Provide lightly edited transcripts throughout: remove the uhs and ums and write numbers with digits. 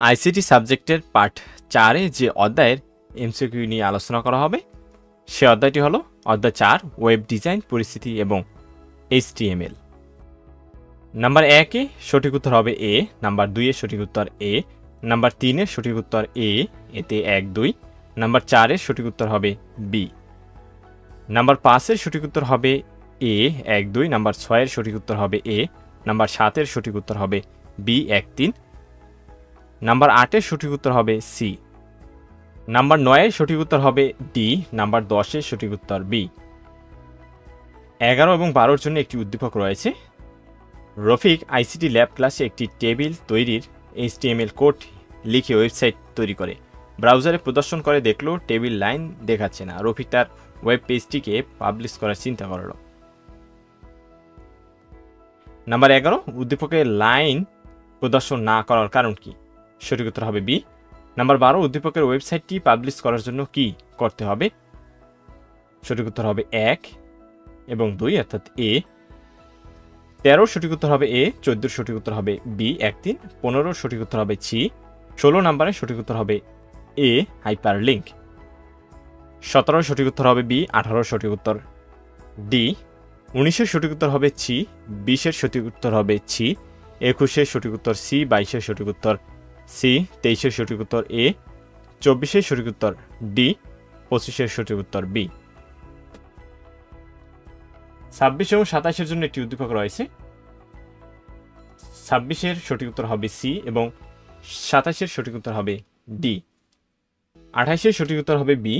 ICT সাবজেক্টের part 4-এ যে অধ্যায়ের এমসিকিউ নিয়ে আলোচনা করা হবে সে অধ্যায়টি হলো অধ্যায় 4 ওয়েব ডিজাইন পরিস্থিতি এবং HTML। নাম্বার 1-এ সঠিক উত্তর হবে এ, নাম্বার 2-এ সঠিক উত্তর এ, নাম্বার 3-এর সঠিক উত্তর এ, এতে 1 2, নাম্বার 4-এর সঠিক উত্তর হবে বি, নাম্বার 5-এর সঠিক উত্তর হবে এ 1 2, নাম্বার 6-এর সঠিক উত্তর হবে এ, নাম্বার 7-এর সঠিক উত্তর হবে বি 1 3, নাম্বার 8-এর সঠিক উত্তর হবে সি, নাম্বার 9-এর সঠিক উত্তর হবে ডি, নাম্বার 10-এর সঠিক উত্তর বি। 11 এবং 12-এর জন্য একটি উদ্দীপক রয়েছে। রফিক আইসিটি ল্যাব ক্লাসে একটি টেবিল তৈরির HTML কোড লিখে ওয়েবসাইট তৈরি করে ব্রাউজারে প্রদর্শন করে দেখলো টেবিল লাইন দেখাচ্ছে না। রফিক তার ওয়েব পেজটিকে পাবলিশ করার চিন্তা করল। নাম্বার 11 উদ্দীপকের লাইন প্রদর্শন না করার কারণ কি? সঠিক উত্তর হবে বি। নাম্বার 12 উদ্দীপকের ওয়েবসাইটটি পাবলিশ করার জন্য কি করতে হবে? সঠিক উত্তর হবে 1 এবং 2 অর্থাৎ এ। 13 সঠিক উত্তর হবে এ, 14 সঠিক উত্তর হবে বি 1 3, 15 সঠিক উত্তর হবে সি, 16 নম্বরে সঠিক উত্তর হবে এ হাইপারলিংক, 17 সঠিক উত্তর হবে বি, 18 সঠিক উত্তর ডি, 19 সঠিক উত্তর হবে সি, 20 সঠিক উত্তর হবে সি, 21 সঠিক উত্তর সি, 22 সঠিক উত্তর সি, 23 সঠিক উত্তর এ, 24 সঠিক উত্তর ডি, 25 সঠিক উত্তর বি। 26 এবং 27-এর জন্য একটি উদ্দীপক রয়েছে। 26-এর সঠিক উত্তর হবে সি এবং 27-এর সঠিক উত্তর হবে ডি। 28-এর সঠিক উত্তর হবে বি।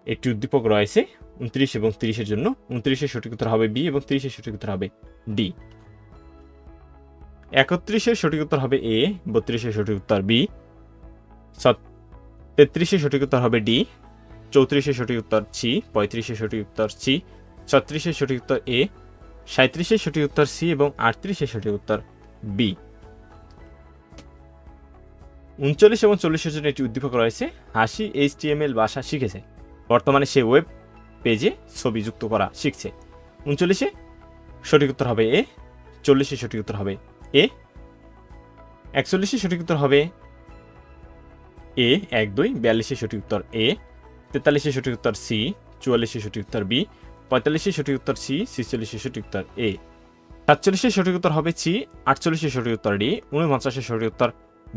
একটি উদ্দীপক রয়েছে 29 এবং 30-এর জন্য। 29-এর সঠিক উত্তর হবে বি এবং 30-এর সঠিক উত্তর হবে ডি। 31-এর সঠিক উত্তর হবে এ, 32-এর সঠিক উত্তর বি, 33-এর সঠিক উত্তর হবে ডি, 34-এর সঠিক উত্তর সি, 35-এর সঠিক উত্তর সি, 36-এর সঠিক উত্তর এ, 37-এর সঠিক উত্তর সি এবং 38-এর সঠিক উত্তর বি। 39 এবং 40-এর জন্য একটি উদ্দীপক রয়েছে। হাসি HTML ভাষা শিখেছে, বর্তমানে সে ওয়েব পেজে ছবি যুক্ত করা শিখছে। 39-এ সঠিক উত্তর হবে এ, 40-এর সঠিক উত্তর হবে এ, 41-এর সঠিক উত্তর হবে এ 1 2, 42-এর সঠিক উত্তর এ, 43-এর সঠিক উত্তর সি, 44-এর সঠিক উত্তর বি, 45-এর সঠিক উত্তর সি, 46-এর সঠিক উত্তর এ, 47-এর সঠিক উত্তর হবে সি, 48-এর সঠিক উত্তর ডি, 49-এর সঠিক উত্তর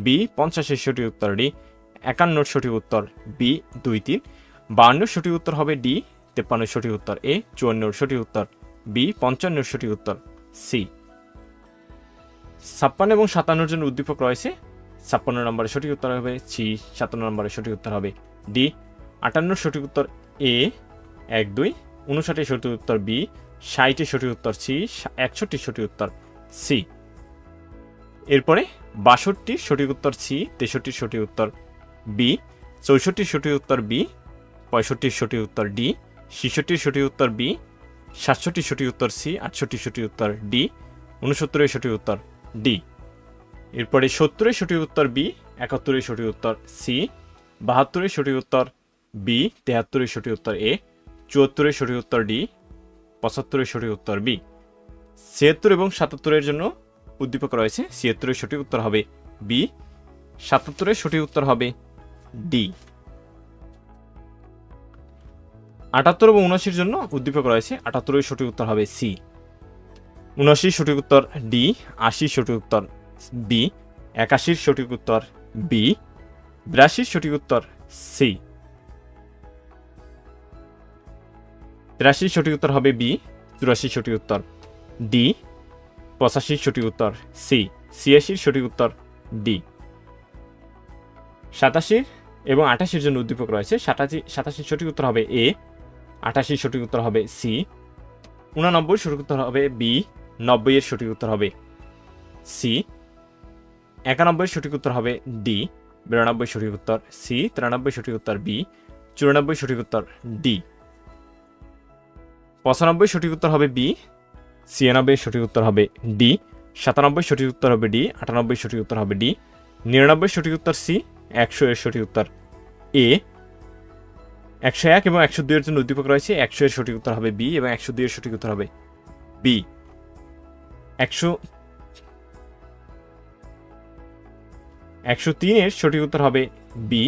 বি, 50-এর সঠিক উত্তর ডি, 51-এর সঠিক উত্তর বি 2 3, 52-এর সঠিক উত্তর হবে ডি, 53-এর সঠিক উত্তর এ, 54-এর সঠিক উত্তর বি, 55-এর সঠিক উত্তর সি। 56 এবং 57-এর জন্য উদ্দীপক রয়েছে। 56 নম্বরের সঠিক উত্তর হবে সি, 57 নম্বরের সঠিক উত্তর হবে ডি, 58-এর সঠিক উত্তর এ 1 2, 59-এর সঠিক উত্তর বি, 60-এর সঠিক উত্তর সি, 61-এর সঠিক উত্তর সি। এরপরে 62-র সঠিক উত্তর সি, 63-এর সঠিক উত্তর বি, 64-এর সঠিক উত্তর বি, 65-এর সঠিক উত্তর ডি, 66-এর সঠিক উত্তর বি, 67-এর সঠিক উত্তর সি, 68-এর সঠিক উত্তর ডি, 69-এর সঠিক উত্তর ডি। এরপরে 70-এর সঠিক উত্তর বি, 71-এর সঠিক উত্তর সি, 72-এর সঠিক উত্তর বি, 73-এর সঠিক উত্তর এ, 74-এর সঠিক উত্তর ডি, 75-এর সঠিক উত্তর বি। 76 এবং 77-এর জন্য উদ্দীপক রয়েছে। 76-এর সঠিক উত্তর হবে বি, 77-এর সঠিক উত্তর হবে ডি। 78 এবং 79-এর জন্য উদ্দীপক রয়েছে। 78-এর সঠিক উত্তর হবে সি, 79-এর সঠিক উত্তর ডি, 80-এর সঠিক উত্তর বি, 81-এর সঠিক উত্তর বি, 82-এর সঠিক উত্তর সি, 83-এর সঠিক উত্তর হবে বি, 84-এর সঠিক উত্তর ডি, 85-এর সঠিক উত্তর সি, 86-এর সঠিক উত্তর ডি। 87 এবং 88-এর জন্য উদ্দীপক রয়েছে। 87-এর সঠিক উত্তর হবে এ, 88-এর সঠিক উত্তর হবে সি, 89-এর সঠিক উত্তর হবে বি, 90-এর সঠিক উত্তর হবে সি, 91-এর সঠিক উত্তর হবে ডি, 92-এর সঠিক উত্তর সি, 93-এর সঠিক উত্তর বি, 94-এর সঠিক উত্তর ডি, 95-এর সঠিক উত্তর হবে বি, 96-এর সঠিক উত্তর হবে ডি, 97-এর সঠিক উত্তর হবে ডি, 98-এর সঠিক উত্তর হবে ডি, 99-এর সঠিক উত্তর সি, 100-এর সঠিক উত্তর এ, 101 এবং 102-এর জন্য উদ্দীপক রয়েছে। 100-এর সঠিক উত্তর হবে বি এবং 102-এর সঠিক উত্তর হবে বি। 100 103-এর সঠিক উত্তর হবে বি।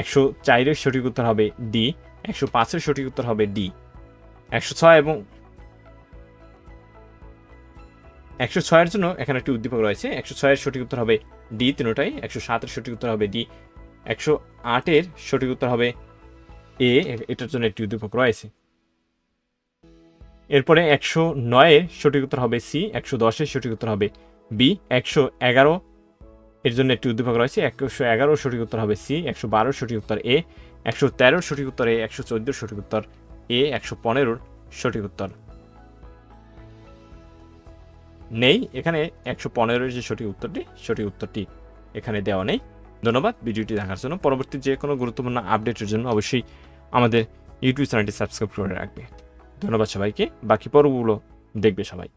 104-এর সঠিক উত্তর হবে ডি। 105-এর সঠিক উত্তর হবে ডি। 106 এবং 106-এর জন্য এখানে একটি উদ্দীপক রয়েছে। 106-এর সঠিক উত্তর হবে ডি তিনটাই। 107-এর সঠিক উত্তর হবে ডি। 108-এর সঠিক উত্তর হবে এ, এটার জন্য একটি উদ্দীপক রয়েছে। এরপরে 109-এর সঠিক উত্তর হবে সি। 110-এর সঠিক উত্তর হবে বি। 111 এর জন্য একটি উদ্দীপক রয়েছে। 111-এর সঠিক উত্তর হবে সি। 112-এর সঠিক উত্তর এ। 113-এর সঠিক উত্তর এ। 114-এর সঠিক উত্তর এ। 115-এর সঠিক উত্তর নেই। এখানে 115-এর যে সঠিক উত্তরটি এখানে দেওয়া নেই। ধন্যবাদ ভিডিওটি দেখার জন্য। পরবর্তী যে কোনো গুরুত্বপূর্ণ আপডেটের জন্য অবশ্যই আমাদের ইউটিউব চ্যানেলটি সাবস্ক্রাইব করে রাখবে। ধন্যবাদ সবাইকে। বাকি পর্বগুলো দেখবে সবাই।